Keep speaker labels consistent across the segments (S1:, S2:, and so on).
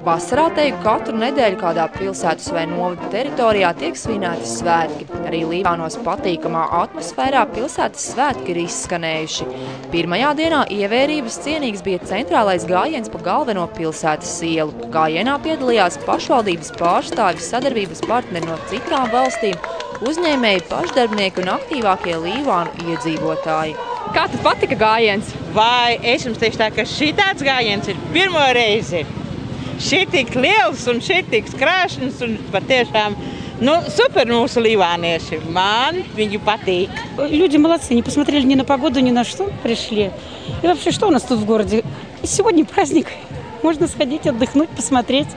S1: Vasarā teju katru nedēļu kādā pilsētas vai novada teritorijā tiek svinēti svētki. Arī Līvānos patīkamā atmosfērā pilsētas svētki ir izskanējuši. Pirmajā dienā ievērības cienīgs bija centrālais gājiens pa galveno pilsētas ielu. Gājienā piedalījās pašvaldības pārstāvji, sadarbības partneri no citām valstīm, uzņēmēji, pašdarbnieki un aktīvākie Līvānu iedzīvotāji.
S2: Kā tad patika gājiens?
S3: Vai es jums teikšu tā, ka šitāds gājiens ir pirmo reizi. Šī tik liels un šī tik krāšņs un patiešām супер mūsu līvānieši. Man viņu patīk.
S4: Люди молодцы, не посмотрели ни на погоду, ни на что, пришли. И вообще, что у нас тут в городе? Сегодня праздник. Можно сходить, отдохнуть, посмотреть.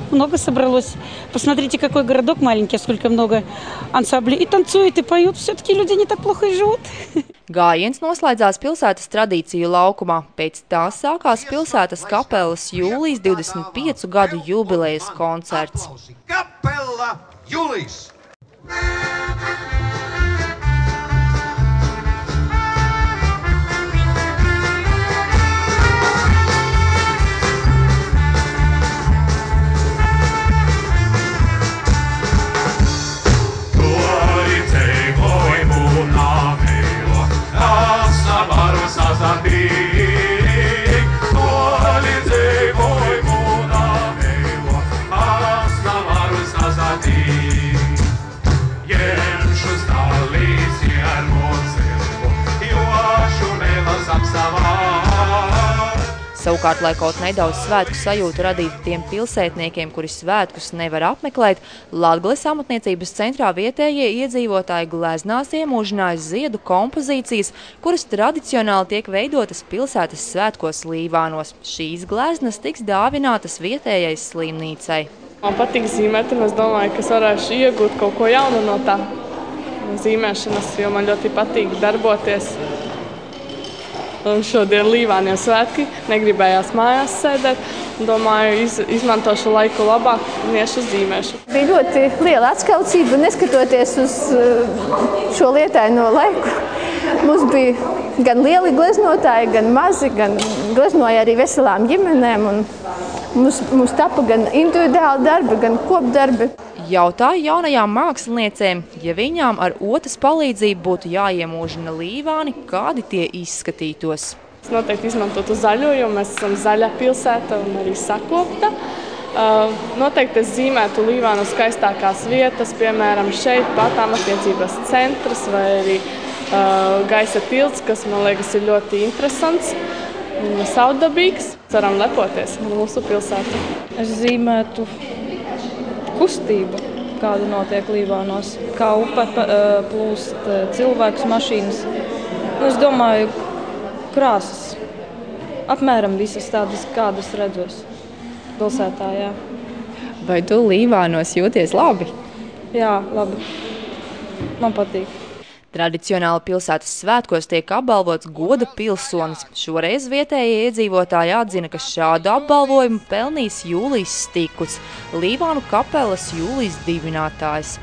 S4: Много собралось. Посмотрите, какой городок маленький, сколько много ансамблей. И танцуют, и поют. Все-таки люди не так плохо и живут.
S1: Gājiens noslēdzās pilsētas tradīciju laukumā. Pēc tās sākās pilsētas kapelas jūlijas 25 gadu jubilejas koncerts.
S5: Kapela Jūlijas!
S1: Savukārt, lai kaut nedaudz svētku sajūtu radītu tiem pilsētniekiem, kuri svētkus nevar apmeklēt, Latgales amatniecības centrā vietējie iedzīvotāji gleznās iemūžināja ziedu kompozīcijas, kuras tradicionāli tiek veidotas pilsētas svētkos Līvānos. Šīs gleznas tiks dāvinātas vietējai slimnīcai.
S2: Man patīk zīmēt, un es domāju, ka es varēšu iegūt kaut ko jaunu no tā zīmēšanas, jo man ļoti patīk darboties. Un šodien Līvāniem svētki, negribējās mājās sēdēt. Domāju, izmantošu laiku labāk un iešu zīmēšu.
S6: Bija ļoti liela atskaucība, neskatoties uz šo lietaino laiku. Mums bija gan lieli gleznotāji, gan mazi, gan gleznoja arī veselām ģimenēm. Un mums tapa gan individuāli darbi, gan kopdarbi.
S1: Jautāju jaunajām māksliniecēm, ja viņām ar otas palīdzību būtu jāiemūžina Līvāni, kādi tie izskatītos.
S2: Es noteikti izmantotu zaļo, jo mēs esam zaļa pilsēta un arī sakopta. Noteikti es zīmētu Līvānu skaistākās vietas, piemēram, šeit pat amatniecības centrs vai arī gaisa tilts, kas, man liekas, ir ļoti interesants un savdabīgs. Ceram lepoties ar mūsu pilsētu.
S7: Es zīmētu kustība, kāda notiek Līvānos, kā upe plūst cilvēks, mašīnas. Es domāju, krāsas, apmēram visas tādas, kādas redzos pilsētā, jā.
S1: Vai tu Līvānos jūties labi?
S7: Jā, labi. Man patīk.
S1: Tradicionāli pilsētas svētkos tiek apbalvots goda pilsonis. Šoreiz vietējie iedzīvotāji atzina, ka šādu apbalvojumu pelnīs Jūlijs Stikuts, Līvānu kapelas Jūlijas dibinātājs.